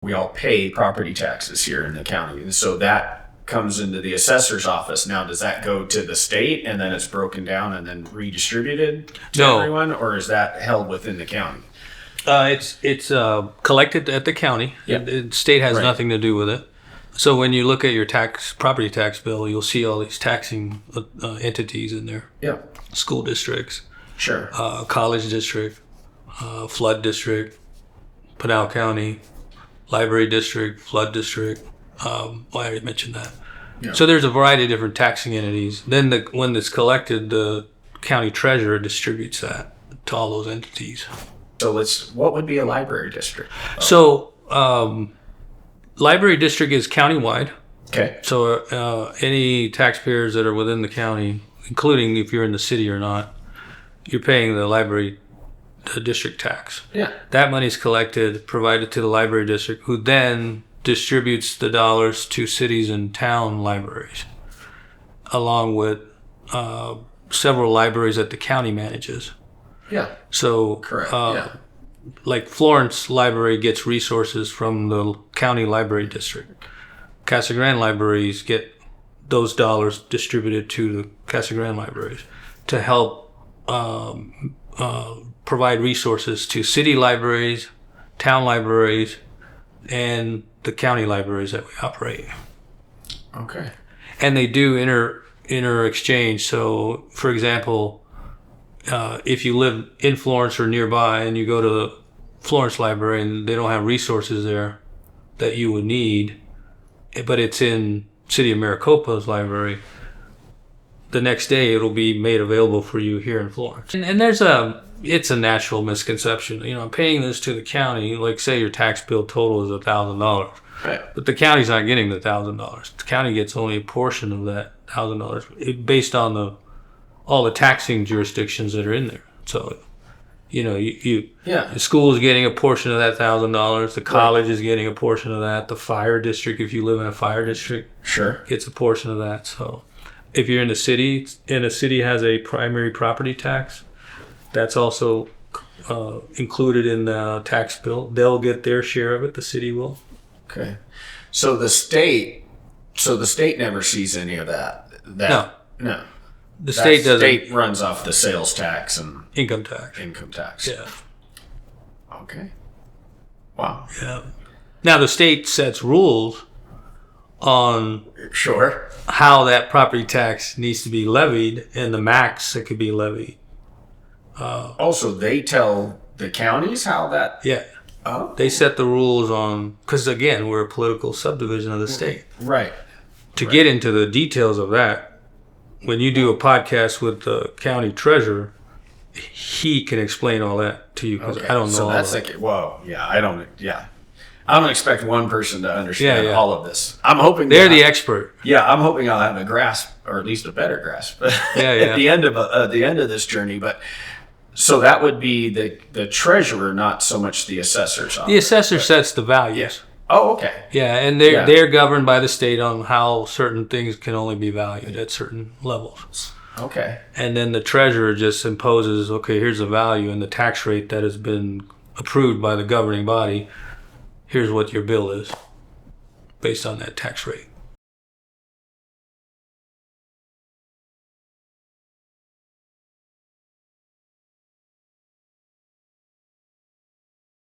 we all pay property taxes here in the county. And so that comes into the assessor's office. Now, does that go to the state and then it's broken down and then redistributed to everyone? Or is that held within the county? It's collected at the county. Yep. The state has nothing to do with it. So when you look at your property tax bill, you'll see all these taxing entities in there. Yeah. School districts. Sure. College district, flood district, Pinal County, library district, flood district. I already mentioned that. Yeah. So there's a variety of different taxing entities. Then when it's collected, the county treasurer distributes that to all those entities. So what would be a library district? So library district is countywide. Okay. So any taxpayers that are within the county, including if you're in the city or not, you're paying the district tax. Yeah. That money is collected, provided to the library district, who then distributes the dollars to cities and town libraries, along with several libraries that the county manages. Yeah. So, correct. like Florence Library gets resources from the county library district. Casa Grande libraries get those dollars distributed to the Casa Grande libraries to help provide resources to city libraries, town libraries, and the county libraries that we operate. Okay. And they do inter exchange. So, for example, if you live in Florence or nearby and you go to the Florence Library and they don't have resources there that you would need, but it's in City of Maricopa's library, the next day it'll be made available for you here in Florence. And it's a natural misconception. I'm paying this to the county, like say your tax bill total is $1,000. Right. But the county's not getting the $1,000. The county gets only a portion of that $1,000 based on all the taxing jurisdictions that are in there. So, the school is getting a portion of that $1,000. The college is getting a portion of that. The fire district, if you live in a fire district, sure, gets a portion of that. So, if you're in the city, and a city has a primary property tax, that's also included in the tax bill. They'll get their share of it. The city will. Okay. So the state never sees any of that. No. The That state doesn't. State runs off the sales tax and income tax. Yeah. Okay. Wow. Yeah. Now the state sets rules on sure how that property tax needs to be levied and the max that could be levied. Also, they tell the counties how that. Yeah. Oh. They set the rules on, because again, we're a political subdivision of the state. Right. To get into the details of that, when you do a podcast with the county treasurer, he can explain all that to you, because I don't know. So that's like, whoa, yeah, I don't expect one person to understand all of this. I'm hoping they're the expert. Yeah, I'm hoping I'll have a grasp, or at least a better grasp, at the end of this journey. But so that would be the treasurer, not so much the assessor's office. The assessor sets the values. Oh, okay. Yeah, and they're governed by the state on how certain things can only be valued at certain levels. Okay. And then the treasurer just imposes, okay, here's the value and the tax rate that has been approved by the governing body. Here's what your bill is based on that tax rate.